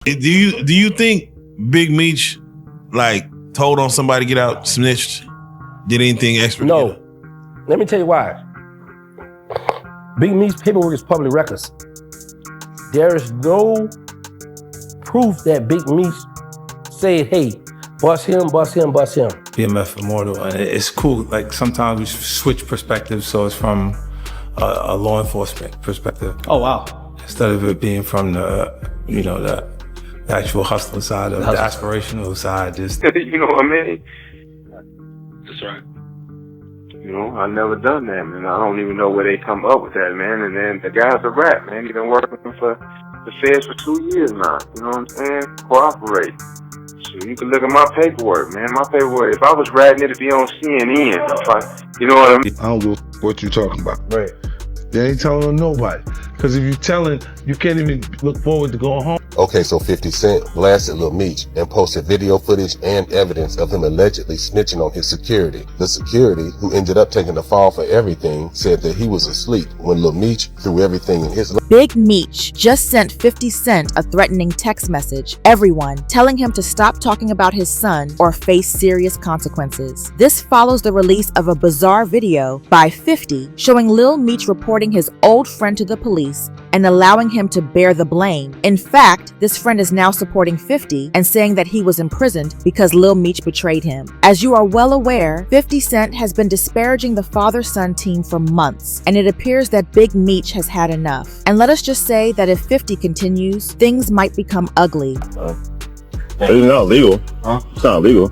Do you think Big Meech like told on somebody to get out, snitched, did anything extra? No. Let me tell you why. Big Meech's paperwork is public records. There is no proof that Big Meech said, hey, bust him, bust him, bust him. BMF Immortal, and it's cool. Like sometimes we switch perspectives, so it's from a law enforcement perspective. Oh wow! Instead of it being from the, you know, the actual hustling side or the aspirational side, just you know what I mean? That's right. You know, I never done that, man. I don't even know where they come up with that, man. And then the guy's a rap, man. He's been working for the feds for 2 years now. You know what I'm saying? Cooperate. So you can look at my paperwork, man. My paperwork. If I was writing it, it'd be on CNN. You know what I mean? I don't know what you're talking about. Right. They ain't telling nobody. Because if you're telling, you can't even look forward to going home. Okay, so 50 Cent blasted Lil Meech and posted video footage and evidence of him allegedly snitching on his security. The security, who ended up taking the fall for everything, said that he was asleep when Lil Meech threw everything in his Big Meech just sent 50 Cent a threatening text message, everyone, telling him to stop talking about his son or face serious consequences. This follows the release of a bizarre video by 50 showing Lil Meech reporting his old friend to the police and allowing him to bear the blame. In fact, this friend is now supporting 50 and saying that he was imprisoned because Lil Meech betrayed him. As you are well aware, 50 Cent has been disparaging the father-son team for months, and it appears that Big Meech has had enough. And let us just say that if 50 continues, things might become ugly. It's not legal. Huh? It's not legal.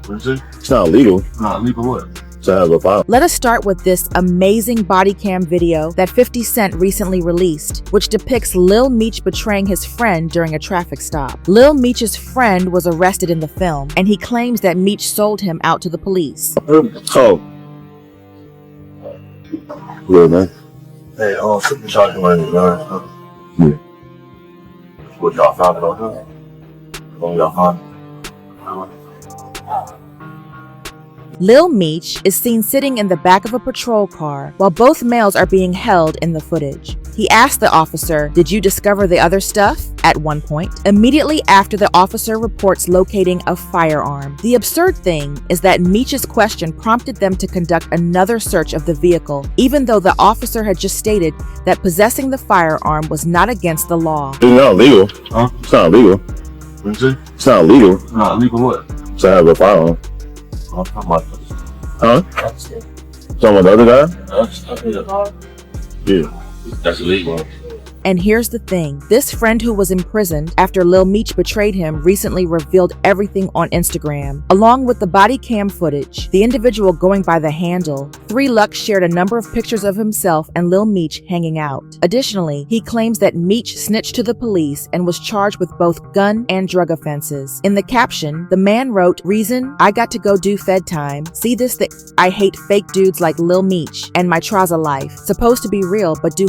What is it? It's not legal. Not legal what? To have a file. Let us start with this amazing body cam video that 50 Cent recently released, which depicts Lil Meech betraying his friend during a traffic stop. Lil Meech's friend was arrested in the film, and he claims that Meech sold him out to the police. Oh. Yeah, man. Hey, something talking about it, man. Yeah. What y'all found about him? What y'all found? Lil Meech is seen sitting in the back of a patrol car while both males are being held in the footage. He asked the officer, "Did you discover the other stuff?" at one point, immediately after the officer reports locating a firearm. The absurd thing is that Meech's question prompted them to conduct another search of the vehicle, even though the officer had just stated that possessing the firearm was not against the law. It's not legal. Huh? It's not legal. What is it? It's not legal. Not legal what? To have a firearm. I'm talking about this. Huh? Talking about the other guy? Yeah. That's illegal. And here's the thing, this friend who was imprisoned after Lil Meech betrayed him recently revealed everything on Instagram. Along with the body cam footage, the individual going by the handle 3Lux shared a number of pictures of himself and Lil Meech hanging out. Additionally, he claims that Meech snitched to the police and was charged with both gun and drug offenses. In the caption, the man wrote, "Reason, I got to go do Fed time. See this thing? I hate fake dudes like Lil Meech and my Traza life. Supposed to be real, but do."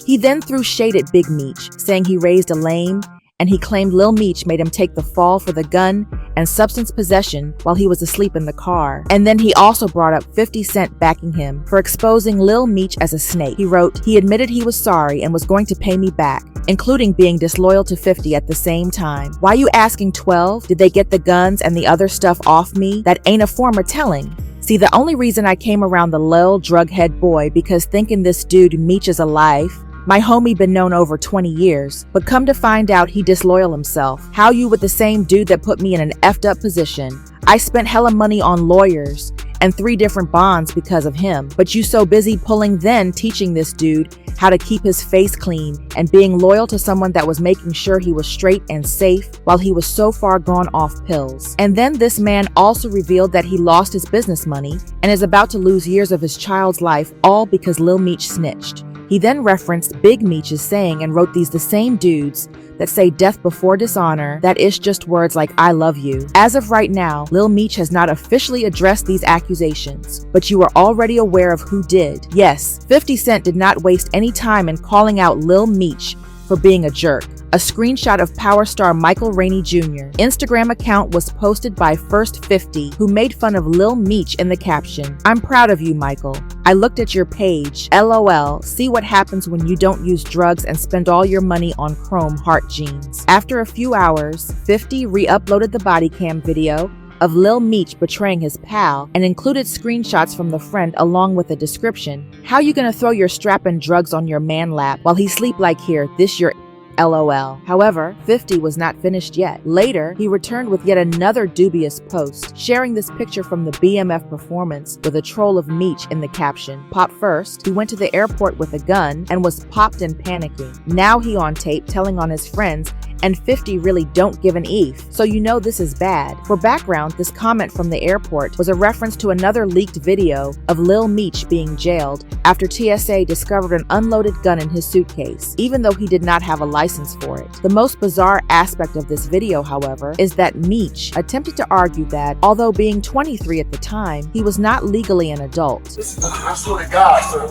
He then threw shade at Big Meech, saying he raised a lame, and he claimed Lil Meech made him take the fall for the gun and substance possession while he was asleep in the car. And then he also brought up 50 Cent backing him for exposing Lil Meech as a snake. He wrote, "He admitted he was sorry and was going to pay me back, including being disloyal to 50 at the same time. Why you asking 12? Did they get the guns and the other stuff off me? That ain't a form of telling. See, the only reason I came around the Lil drug head boy because thinking this dude Meech is alive. My homie been known over 20 years, but come to find out he disloyal himself. How you with the same dude that put me in an effed up position? I spent hella money on lawyers and 3 different bonds because of him, but you so busy pulling then teaching this dude how to keep his face clean and being loyal to someone that was making sure he was straight and safe while he was so far gone off pills." And then this man also revealed that he lost his business money and is about to lose years of his child's life, all because Lil Meech snitched. He then referenced Big Meech's saying and wrote, "These the same dudes that say death before dishonor, that is just words like I love you." As of right now, Lil Meech has not officially addressed these accusations, but you are already aware of who did. Yes, 50 Cent did not waste any time in calling out Lil Meech for being a jerk, a screenshot of power star Michael Rainey Jr. Instagram account was posted by First 50, who made fun of Lil Meech in the caption. "I'm proud of you, Michael. I looked at your page. LOL. See what happens when you don't use drugs and spend all your money on chrome heart jeans." After a few hours, 50 re-uploaded the body cam video of Lil Meech betraying his pal and included screenshots from the friend along with a description. "How you gonna throw your strap and drugs on your man lap while he sleep like here, this your LOL." However, 50 was not finished yet. Later, he returned with yet another dubious post, sharing this picture from the BMF performance with a troll of Meech in the caption. Pop first, he went to the airport with a gun and was popped and panicking. Now he on tape telling on his friends, and 50 really don't give an eef, so you know this is bad. For background, this comment from the airport was a reference to another leaked video of Lil Meech being jailed after TSA discovered an unloaded gun in his suitcase, even though he did not have a license for it. The most bizarre aspect of this video, however, is that Meech attempted to argue that, although being 23 at the time, he was not legally an adult. I swear to God, sir.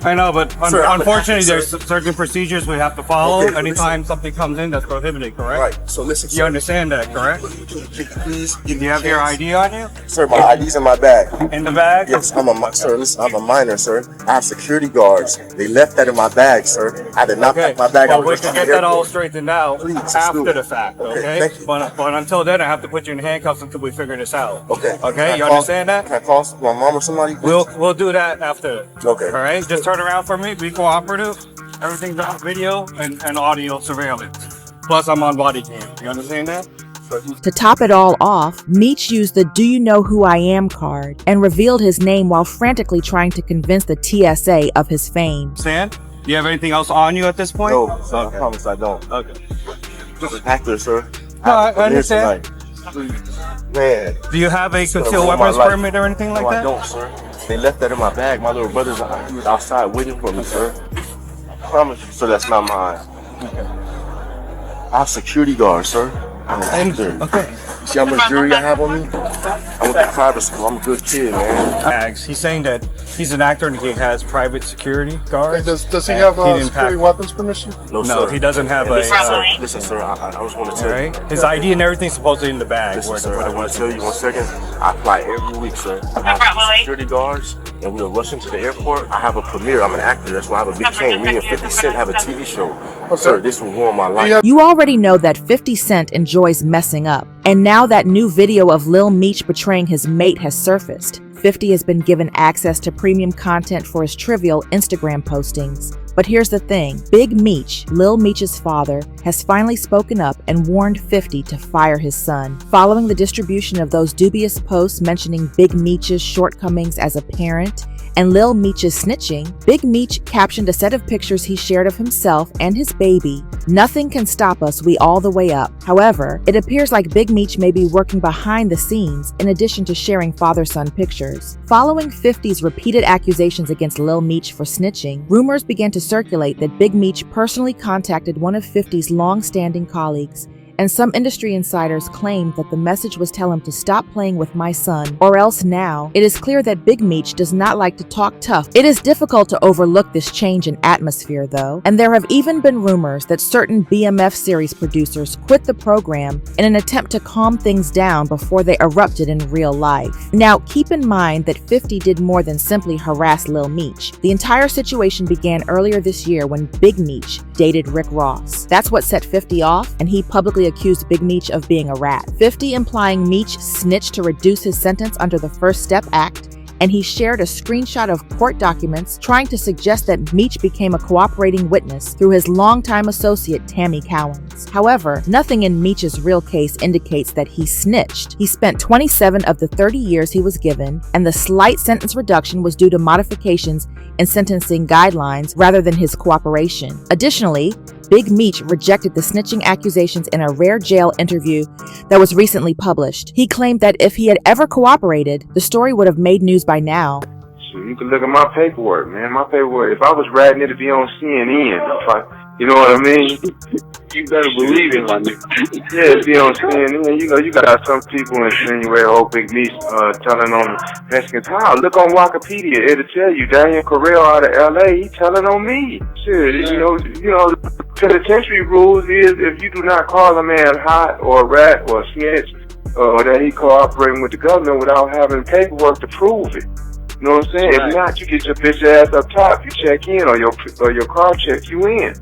I know, but unfortunately, there's certain procedures we have to follow anytime something comes in that's prohibited, correct? Right. So listen, you understand that, correct? Please give Do you have your ID on you? Sir, my ID's in my bag. In the bag? Yes, I'm a minor, sir. I have security guards. They left that in my bag, sir. I did not pack my bag. Well, we can get that all straightened out after the fact, Okay, okay? thank you. But until then, I have to put you in handcuffs until we figure this out. Okay. Okay, you understand that? Can I call my mom or somebody? We'll do that after. Okay. All right, just turn around for me. Be cooperative. Everything's on video and audio surveillance. Plus, I'm on body cam. You understand that? To top it all off, Meech used the "Do you know who I am" card and revealed his name while frantically trying to convince the TSA of his fame. Stan, do you have anything else on you at this point? No, sir, I promise I don't. Okay. Just an actor, sir. No, I understand. Man. Do you have a concealed weapons permit or anything like that? I don't, sir. They left that in my bag. My little brother's outside waiting for me, sir. I promise you, sir, that's not mine. Okay. I have security guards, sir. I'm an actor. Okay. You see how much jewelry I have on me? I went to private school. I'm a good kid, man. He's saying that he's an actor and he has private security guards. Does he have a security weapons permission? No, No, he doesn't have a. Listen, sir, I just want to tell you. His ID and everything's supposedly in the bag. Listen, sir, I want to tell you 1 second. I fly every week, sir. I have security guards, and we are rushing to the airport. I have a premiere. I'm an actor. That's why I have a big chain. Me and 50 Cent have a TV show. Sir, this will ruin my life. You already know that 50 Cent enjoys messing up, and now that new video of Lil Meech betraying his mate has surfaced. 50 has been given access to premium content for his trivial Instagram postings. But here's the thing, Big Meech, Lil Meech's father, has finally spoken up and warned 50 to fire his son. Following the distribution of those dubious posts mentioning Big Meech's shortcomings as a parent and Lil Meech's snitching, Big Meech captioned a set of pictures he shared of himself and his baby. "Nothing can stop us, we all the way up." However, it appears like Big Meech may be working behind the scenes in addition to sharing father-son pictures. Following 50's repeated accusations against Lil Meech for snitching, rumors began to circulate that Big Meech personally contacted one of 50's long-standing colleagues, and some industry insiders claimed that the message was tell him to stop playing with my son, or else now. It is clear that Big Meech does not like to talk tough. It is difficult to overlook this change in atmosphere though, and there have even been rumors that certain BMF series producers quit the program in an attempt to calm things down before they erupted in real life. Now keep in mind that 50 did more than simply harass Lil Meech. The entire situation began earlier this year when Big Meech dated Rick Ross. That's what set 50 off, and he publicly accused Big Meech of being a rat. 50 implying Meech snitched to reduce his sentence under the First Step Act, and he shared a screenshot of court documents trying to suggest that Meech became a cooperating witness through his longtime associate Tammy Cowens. However, nothing in Meech's real case indicates that he snitched. He spent 27 of the 30 years he was given, and the slight sentence reduction was due to modifications in sentencing guidelines rather than his cooperation. Additionally, Big Meech rejected the snitching accusations in a rare jail interview that was recently published. He claimed that if he had ever cooperated, the story would have made news by now. So you can look at my paperwork, man. My paperwork. If I was ratting it to be on CNN, you know what I mean? You better believe it, my nigga. Yeah, be on CNN. You know, you got some people insinuate, Big Meech telling on Mexicans. How? Look on Wikipedia. It'll tell you Daniel Correll out of LA. He telling on me. Shit, you know. penitentiary rules is if you do not call a man hot or a rat or a snitch, or that he cooperating with the government without having paperwork to prove it. You know what I'm saying? Right. If not, you get your bitch ass up top, you check in, or your car checks you in.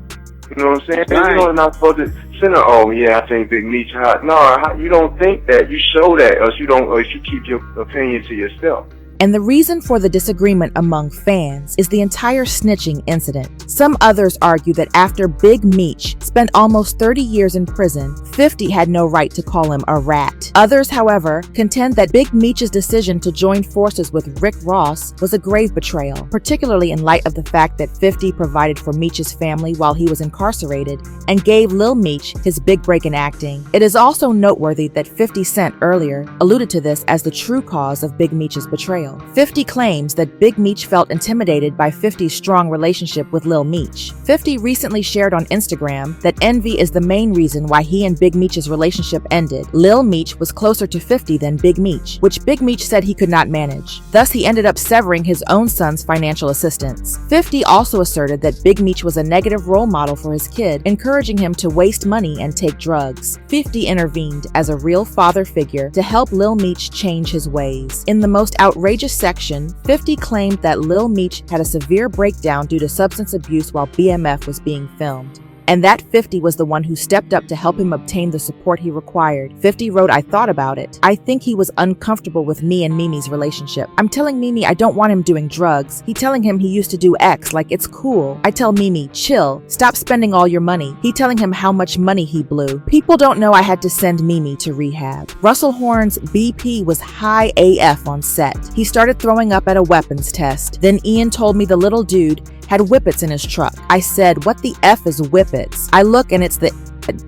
You know what I'm saying? Right. You know, not supposed to send her, oh yeah, I think Big Meech hot. No, you don't think that. You show that, or you keep your opinion to yourself. And the reason for the disagreement among fans is the entire snitching incident. Some others argue that after Big Meech spent almost 30 years in prison, 50 had no right to call him a rat. Others, however, contend that Big Meech's decision to join forces with Rick Ross was a grave betrayal, particularly in light of the fact that 50 provided for Meech's family while he was incarcerated and gave Lil Meech his big break in acting. It is also noteworthy that 50 Cent earlier alluded to this as the true cause of Big Meech's betrayal. 50 claims that Big Meech felt intimidated by 50's strong relationship with Lil Meech. 50 recently shared on Instagram that envy is the main reason why he and Big Meech's relationship ended. Lil Meech was closer to 50 than Big Meech, which Big Meech said he could not manage. Thus, he ended up severing his own son's financial assistance. 50 also asserted that Big Meech was a negative role model for his kid, encouraging him to waste money and take drugs. 50 intervened as a real father figure to help Lil Meech change his ways. In the most outrageous section, 50 claimed that Lil Meech had a severe breakdown due to substance abuse while BMF was being filmed, and that 50 was the one who stepped up to help him obtain the support he required. 50 wrote, I thought about it. I think he was uncomfortable with me and Mimi's relationship. I'm telling Mimi I don't want him doing drugs. He telling him he used to do X, like it's cool. I tell Mimi, chill, stop spending all your money. He telling him how much money he blew. People don't know I had to send Mimi to rehab. Russell Horn's BP was high AF on set. He started throwing up at a weapons test. Then Ian told me the little dude had whippets in his truck. I said, what the F is whippets? I look and it's the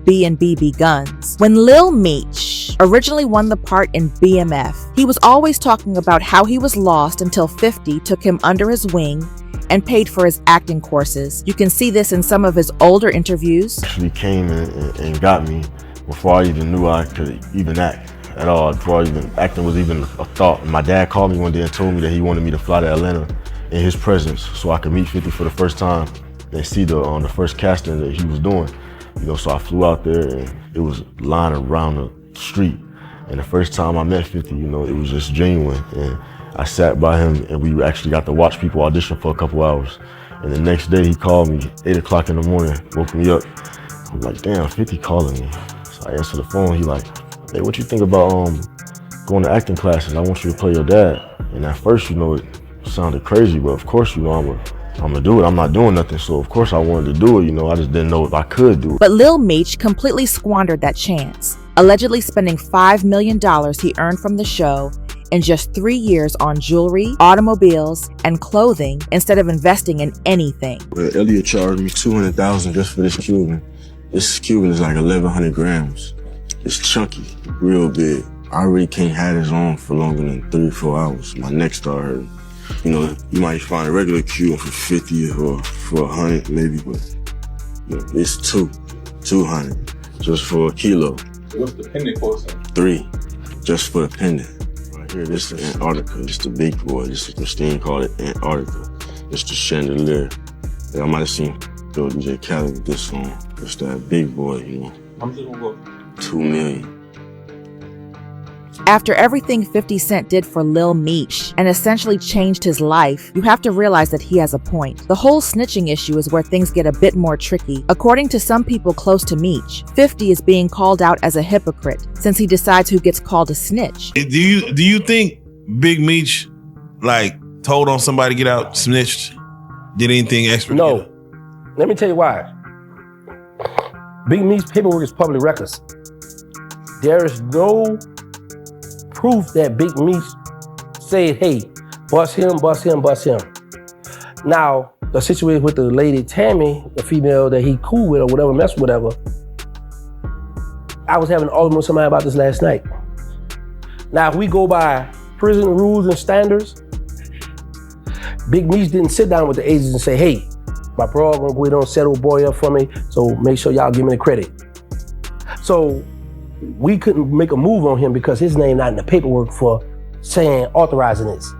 B&BB guns. When Lil Meech originally won the part in BMF, he was always talking about how he was lost until 50 took him under his wing and paid for his acting courses. You can see this in some of his older interviews. Actually came and got me before I even knew I could even act at all, before acting was even a thought. My dad called me one day and told me that he wanted me to fly to Atlanta in his presence so I could meet 50 for the first time and see the first casting that he was doing. You know, so I flew out there and it was lined around the street. And the first time I met 50, you know, it was just genuine. And I sat by him and we actually got to watch people audition for a couple hours. And the next day he called me, 8 o'clock in the morning, woke me up. I'm like, damn, 50 calling me. So I answered the phone, he like, hey, what you think about going to acting classes? I want you to play your dad. And at first, you know, it sounded crazy, but of course, you know, I'm gonna do it. I'm not doing nothing, so of course I wanted to do it, you know, I just didn't know if I could do it. But Lil Meech completely squandered that chance, allegedly spending $5 million he earned from the show in just 3 years on jewelry, automobiles, and clothing instead of investing in anything. Well, Elliot charged me $200,000 just for this Cuban. This Cuban is like 1,100 grams. It's chunky, real big. I really can't have this on for longer than 3 or 4 hours. My neck started hurting. You know, you might find a regular Cuban for 50 or for 100 maybe, but you know, it's 200 just for a kilo. What's the pendant cost? 3, just for the pendant. Right here, this is Antarctica. This is the big boy. This is Christine called it Antarctica. This is the chandelier. I might have seen Bill DJ Khaled with this on. It's that big boy, you know. How much is it gonna go? $2 million. After everything 50 Cent did for Lil Meech and essentially changed his life, you have to realize that he has a point. The whole snitching issue is where things get a bit more tricky. According to some people close to Meech, 50 is being called out as a hypocrite since he decides who gets called a snitch. Do you think Big Meech told on somebody to get out, snitched, did anything extra? No. Let me tell you why. Big Meech's paperwork is public records. There is no proof that Big Meech said, hey, bust him, bust him, bust him. Now, the situation with the lady Tammy, the female that he cool with or whatever, mess with whatever, I was having an argument with somebody about this last night. Now, if we go by prison rules and standards, Big Meech didn't sit down with the agents and say, hey, my bro gonna go ahead and settle boy up for me, so make sure y'all give me the credit. So we couldn't make a move on him because his name not in the paperwork for saying authorizing this.